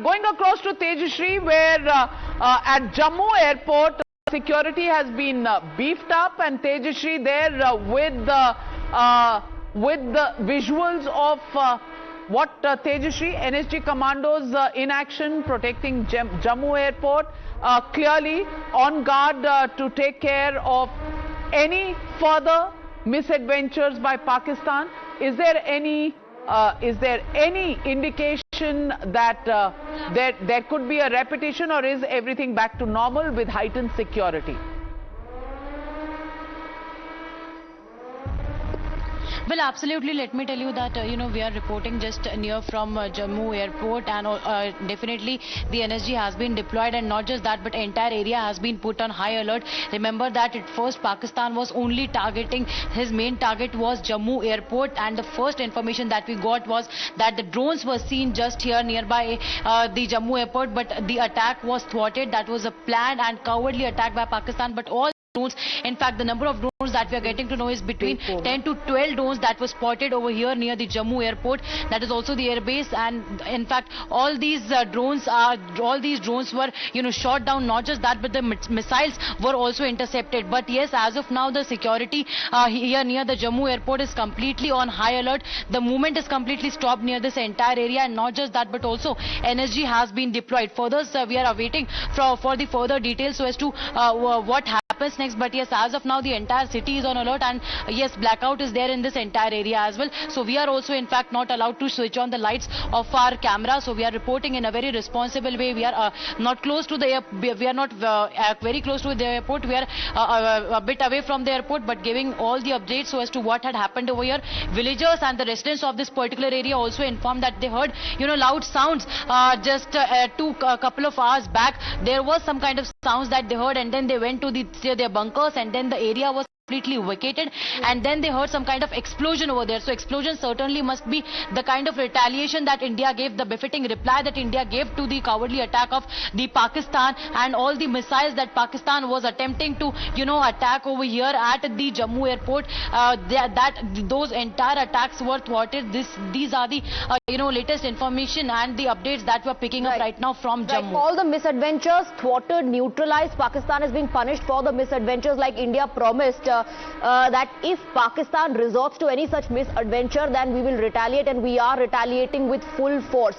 going across to Tejashree, where at Jammu Airport, security has been beefed up, and Tejashree there with the visuals of what Tejashree, NSG commandos in action protecting Jammu Airport, clearly on guard to take care of any further misadventures by Pakistan. Is there any indication that there could be a repetition, or is everything back to normal with heightened security? Well, absolutely. Let me tell you that, we are reporting just near from Jammu Airport, and definitely the NSG has been deployed, and not just that, but entire area has been put on high alert. Remember that at first Pakistan was only targeting, his main target was Jammu Airport, and the first information that we got was that the drones were seen just here nearby the Jammu Airport, but the attack was thwarted. That was a planned and cowardly attack by Pakistan, but all drones, in fact the number of drones that we are getting to know is between 10 to 12 drones that were spotted over here near the Jammu Airport. That is also the airbase, and in fact all these drones were shot down. Not just that, but the missiles were also intercepted. But yes, as of now the security here near the Jammu Airport is completely on high alert. The movement is completely stopped near this entire area, and not just that, but also NSG has been deployed. Further, we are awaiting for the further details so as to what happens next. But yes, as of now the entire city is on alert, and yes, blackout is there in this entire area as well. So we are also in fact not allowed to switch on the lights of our camera. So we are reporting in a very responsible way. We are not close to the we are not very close to the airport. We are a bit away from the airport, but giving all the updates so as to what had happened over here. Villagers and the residents of this particular area also informed that they heard loud sounds just a couple of hours back. There was some kind of sounds that they heard, and then they went to their bunkers, and then the area was completely vacated, and then they heard some kind of explosion over there. So explosion certainly must be the kind of retaliation that India gave, the befitting reply that India gave to the cowardly attack of the Pakistan, and all the missiles that Pakistan was attempting to attack over here at the Jammu Airport. Those entire attacks were thwarted. These are the latest information and the updates that we're picking up right now from Jammu. All the misadventures thwarted, neutralized. Pakistan is being punished for the misadventures, like India promised that if Pakistan resorts to any such misadventure, then we will retaliate, and we are retaliating with full force.